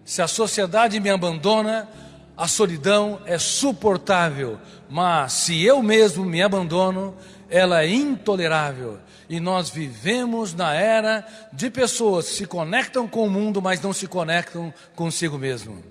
Se a sociedade me abandona, a solidão é suportável, mas se eu mesmo me abandono, ela é intolerável. E nós vivemos na era de pessoas que se conectam com o mundo, mas não se conectam consigo mesmo.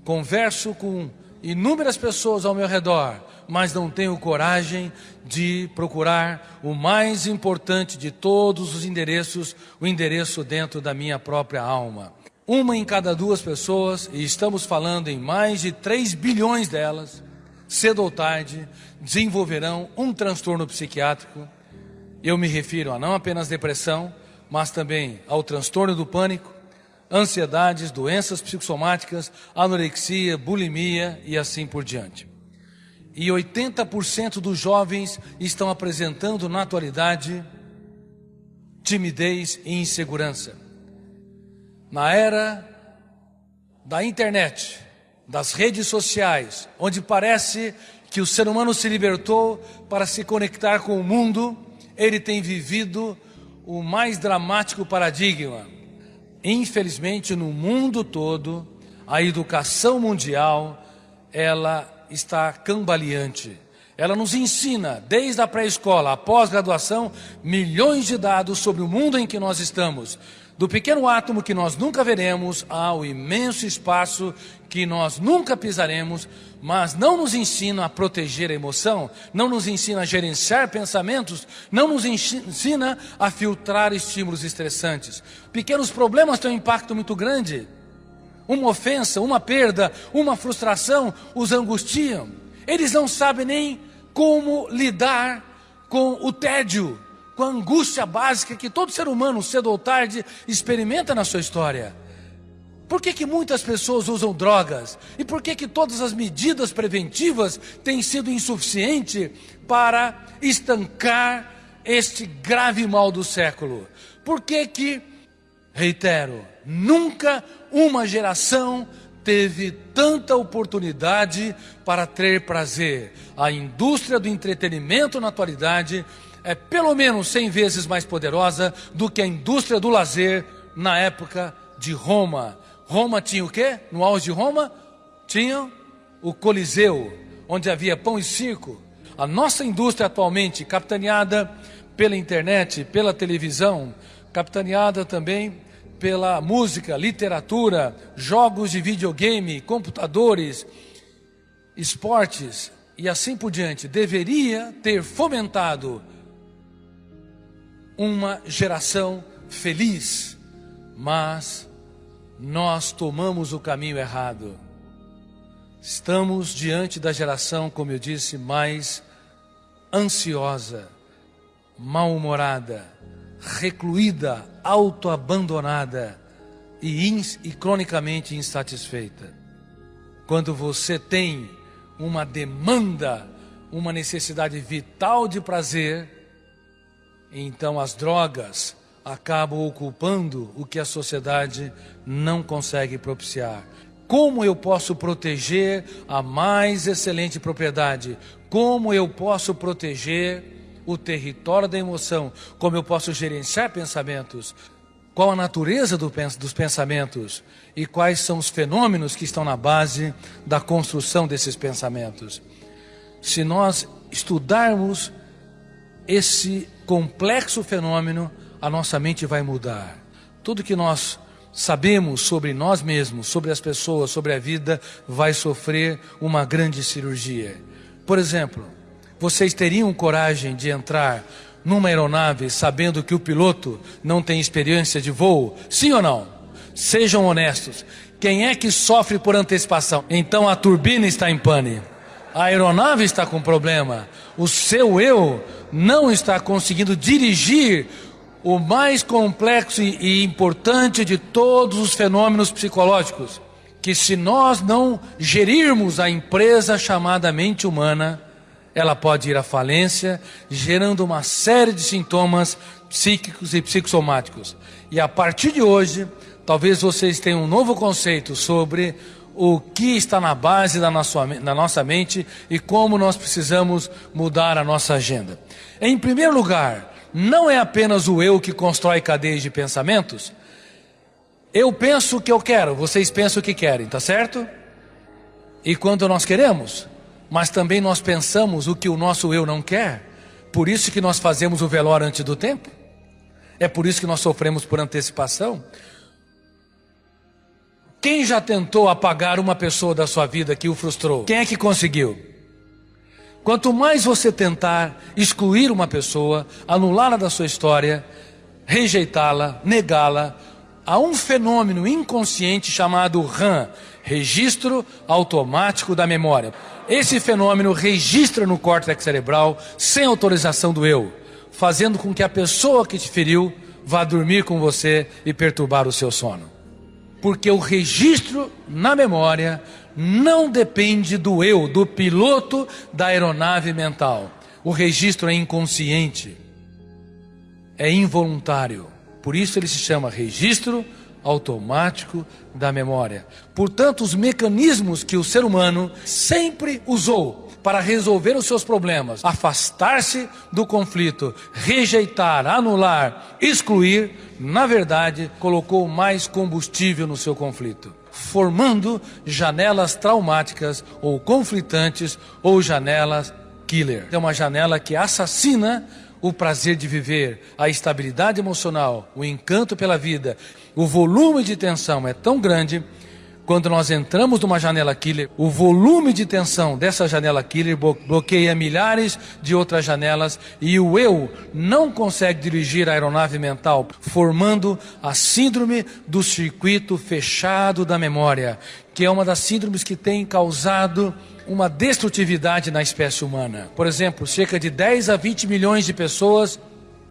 Converso com inúmeras pessoas ao meu redor, mas não tenho coragem de procurar o mais importante de todos os endereços, o endereço dentro da minha própria alma. Uma em cada 2 pessoas, e estamos falando em mais de 3 bilhões delas, cedo ou tarde, desenvolverão um transtorno psiquiátrico. Eu me refiro a não apenas depressão, mas também ao transtorno do pânico, ansiedades, doenças psicossomáticas, anorexia, bulimia e assim por diante. E 80% dos jovens estão apresentando na atualidade timidez e insegurança. Na era da internet, das redes sociais, onde parece que o ser humano se libertou para se conectar com o mundo, ele tem vivido o mais dramático paradigma. Infelizmente, no mundo todo, a educação mundial, ela está cambaleante. Ela nos ensina, desde a pré-escola, a pós-graduação, milhões de dados sobre o mundo em que nós estamos. Do pequeno átomo que nós nunca veremos ao imenso espaço que nós nunca pisaremos, mas não nos ensina a proteger a emoção, não nos ensina a gerenciar pensamentos, não nos ensina a filtrar estímulos estressantes. Pequenos problemas têm um impacto muito grande. Uma ofensa, uma perda, uma frustração os angustiam. Eles não sabem nem como lidar com o tédio, com a angústia básica que todo ser humano, cedo ou tarde, experimenta na sua história. Por que muitas pessoas usam drogas? E por que todas as medidas preventivas têm sido insuficientes para estancar este grave mal do século? Por que, reitero, nunca uma geração teve tanta oportunidade para ter prazer? A indústria do entretenimento na atualidade é pelo menos 100 vezes mais poderosa do que a indústria do lazer na época de Roma. Roma tinha o quê? No auge de Roma, tinha o Coliseu, onde havia pão e circo. A nossa indústria atualmente, capitaneada pela internet, pela televisão, capitaneada também pela música, literatura, jogos de videogame, computadores, esportes e assim por diante, deveria ter fomentado uma geração feliz, mas nós tomamos o caminho errado. Estamos diante da geração, como eu disse, mais ansiosa, mal-humorada, recluída, autoabandonada e cronicamente insatisfeita. Quando você tem uma demanda, uma necessidade vital de prazer, então as drogas acabam ocupando o que a sociedade não consegue propiciar. Como eu posso proteger a mais excelente propriedade? Como eu posso proteger o território da emoção? Como eu posso gerenciar pensamentos? Qual a natureza dos pensamentos? E quais são os fenômenos que estão na base da construção desses pensamentos? Se nós estudarmos esse complexo fenômeno, a nossa mente vai mudar. Tudo que nós sabemos sobre nós mesmos, sobre as pessoas, sobre a vida, vai sofrer uma grande cirurgia. Por exemplo, vocês teriam coragem de entrar numa aeronave sabendo que o piloto não tem experiência de voo? Sim ou não? Sejam honestos. Quem é que sofre por antecipação? Então a turbina está em pane. A aeronave está com problema. O seu eu não está conseguindo dirigir o mais complexo e importante de todos os fenômenos psicológicos, que se nós não gerirmos a empresa chamada mente humana, ela pode ir à falência, gerando uma série de sintomas psíquicos e psicossomáticos. E a partir de hoje, talvez vocês tenham um novo conceito sobre o que está na base da nossa mente e como nós precisamos mudar a nossa agenda. Em primeiro lugar, não é apenas o eu que constrói cadeias de pensamentos. Eu penso o que eu quero, vocês pensam o que querem, tá certo? E quando nós queremos, mas também nós pensamos o que o nosso eu não quer. Por isso que nós fazemos o velório antes do tempo. É por isso que nós sofremos por antecipação. Quem já tentou apagar uma pessoa da sua vida que o frustrou? Quem é que conseguiu? Quanto mais você tentar excluir uma pessoa, anulá-la da sua história, rejeitá-la, negá-la, há um fenômeno inconsciente chamado RAM, Registro Automático da Memória. Esse fenômeno registra no córtex cerebral sem autorização do eu, fazendo com que a pessoa que te feriu vá dormir com você e perturbar o seu sono. Porque o registro na memória não depende do eu, do piloto da aeronave mental. O registro é inconsciente, é involuntário. Por isso ele se chama registro automático da memória. Portanto, os mecanismos que o ser humano sempre usou para resolver os seus problemas, afastar-se do conflito, rejeitar, anular, excluir, na verdade, colocou mais combustível no seu conflito, formando janelas traumáticas ou conflitantes ou janelas killer. É uma janela que assassina o prazer de viver, a estabilidade emocional, o encanto pela vida. O volume de tensão é tão grande, quando nós entramos numa janela killer, o volume de tensão dessa janela killer bloqueia milhares de outras janelas e o eu não consegue dirigir a aeronave mental, formando a síndrome do circuito fechado da memória, que é uma das síndromes que tem causado uma destrutividade na espécie humana. Por exemplo, cerca de 10 a 20 milhões de pessoas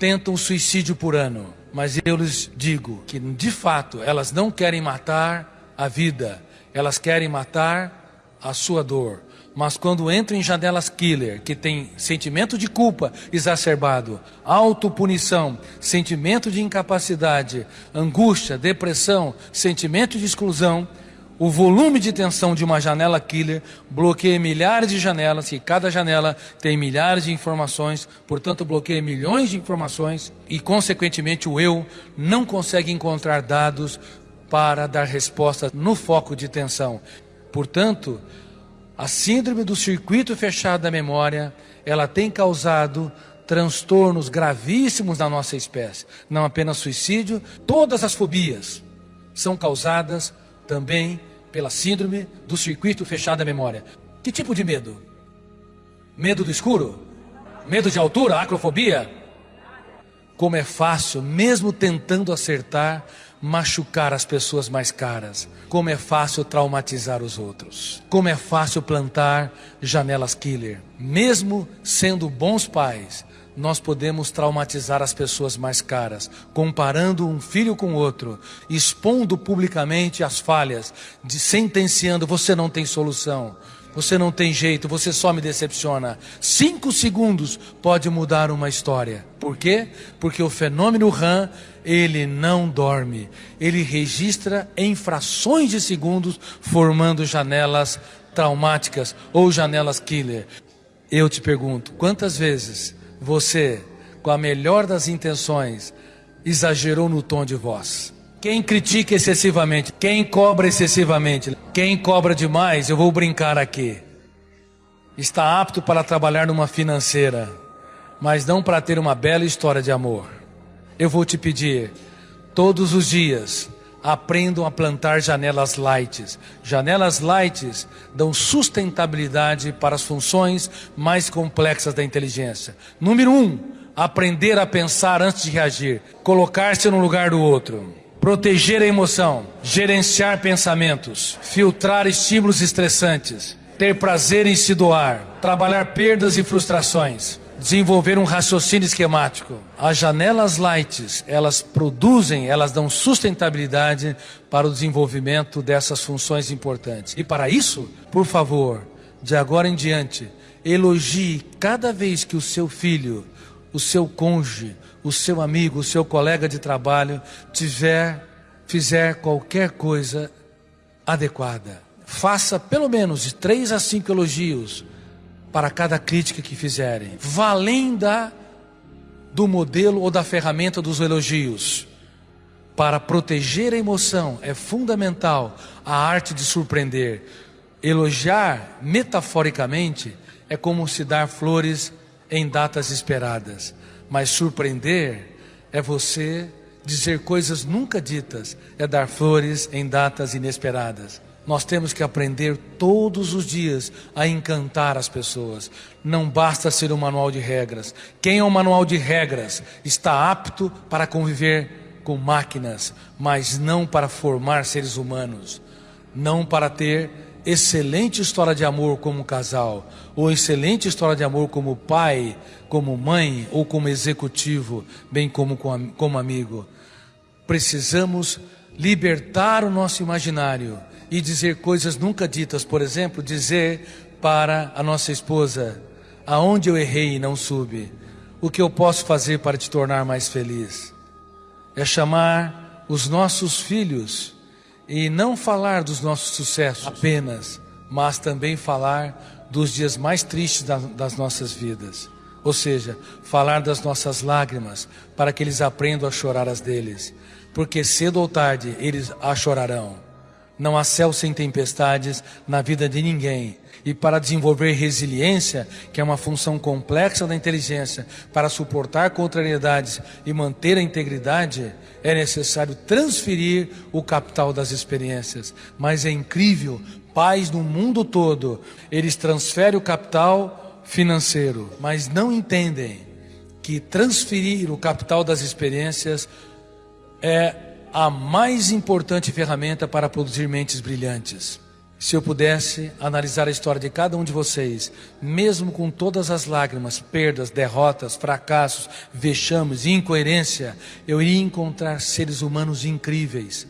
tentam suicídio por ano. Mas eu lhes digo que, de fato, elas não querem matar a vida, elas querem matar a sua dor. Mas quando entram em janelas killer, que tem sentimento de culpa exacerbado, autopunição, sentimento de incapacidade, angústia, depressão, sentimento de exclusão, o volume de tensão de uma janela killer bloqueia milhares de janelas, e cada janela tem milhares de informações, portanto bloqueia milhões de informações e, consequentemente, o eu não consegue encontrar dados para dar resposta no foco de tensão. Portanto, a síndrome do circuito fechado da memória, ela tem causado transtornos gravíssimos na nossa espécie. Não apenas suicídio, todas as fobias são causadas também pela síndrome do circuito fechado da memória. Que tipo de medo? Medo do escuro? Medo de altura? Acrofobia? Como é fácil, mesmo tentando acertar, machucar as pessoas mais caras. Como é fácil traumatizar os outros. Como é fácil plantar janelas killer. Mesmo sendo bons pais, nós podemos traumatizar as pessoas mais caras, comparando um filho com outro, expondo publicamente as falhas, sentenciando: você não tem solução, você não tem jeito, você só me decepciona. 5 segundos pode mudar uma história. Por quê? Porque o fenômeno RAM, ele não dorme. Ele registra em frações de segundos, formando janelas traumáticas ou janelas killer. Eu te pergunto, quantas vezes você, com a melhor das intenções, exagerou no tom de voz? Quem critica excessivamente, quem cobra excessivamente, quem cobra demais, eu vou brincar aqui, está apto para trabalhar numa financeira, mas não para ter uma bela história de amor. Eu vou te pedir, todos os dias, aprendam a plantar janelas lights. Janelas lights dão sustentabilidade para as funções mais complexas da inteligência. Número 1, aprender a pensar antes de reagir, colocar-se no lugar do outro. Proteger a emoção, gerenciar pensamentos, filtrar estímulos estressantes, ter prazer em se doar, trabalhar perdas e frustrações, desenvolver um raciocínio esquemático. As janelas lights, elas dão sustentabilidade para o desenvolvimento dessas funções importantes. E para isso, por favor, de agora em diante, elogie cada vez que o seu filho, o seu cônjuge, o seu amigo, o seu colega de trabalho fizer qualquer coisa adequada. Faça pelo menos de 3 a 5 elogios para cada crítica que fizerem. Vá além do modelo ou da ferramenta dos elogios. Para proteger a emoção é fundamental a arte de surpreender. Elogiar, metaforicamente, é como se dar flores em datas esperadas. Mas surpreender é você dizer coisas nunca ditas, é dar flores em datas inesperadas. Nós temos que aprender todos os dias a encantar as pessoas. Não basta ser um manual de regras. Quem é um manual de regras está apto para conviver com máquinas, mas não para formar seres humanos. Não para ter excelente história de amor como casal, ou excelente história de amor como pai, como mãe, ou como executivo, bem como amigo. Precisamos libertar o nosso imaginário e dizer coisas nunca ditas. Por exemplo, dizer para a nossa esposa: aonde eu errei e não soube? O que eu posso fazer para te tornar mais feliz? É chamar os nossos filhos e não falar dos nossos sucessos apenas, mas também falar dos dias mais tristes das nossas vidas. Ou seja, falar das nossas lágrimas, para que eles aprendam a chorar as deles. Porque cedo ou tarde eles a chorarão. Não há céu sem tempestades na vida de ninguém. E para desenvolver resiliência, que é uma função complexa da inteligência, para suportar contrariedades e manter a integridade, é necessário transferir o capital das experiências. Mas é incrível, pais no mundo todo, eles transferem o capital financeiro, mas não entendem que transferir o capital das experiências é a mais importante ferramenta para produzir mentes brilhantes. Se eu pudesse analisar a história de cada um de vocês, mesmo com todas as lágrimas, perdas, derrotas, fracassos, vexames e incoerência, eu iria encontrar seres humanos incríveis.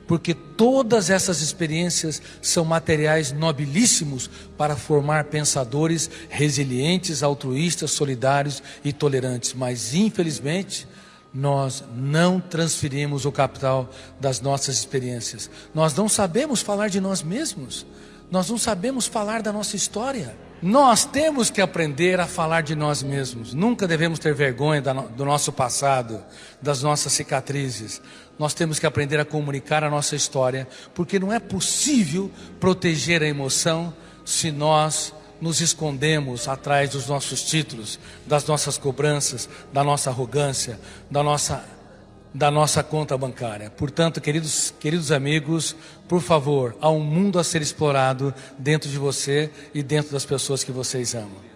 Porque todas essas experiências são materiais nobilíssimos para formar pensadores resilientes, altruístas, solidários e tolerantes. Mas, infelizmente, nós não transferimos o capital das nossas experiências. Nós não sabemos falar de nós mesmos. Nós não sabemos falar da nossa história. Nós temos que aprender a falar de nós mesmos. Nunca devemos ter vergonha do nosso passado, das nossas cicatrizes. Nós temos que aprender a comunicar a nossa história, porque não é possível proteger a emoção se nós nos escondemos atrás dos nossos títulos, das nossas cobranças, da nossa arrogância, da nossa conta bancária. Portanto, queridos amigos, por favor, há um mundo a ser explorado dentro de você e dentro das pessoas que vocês amam.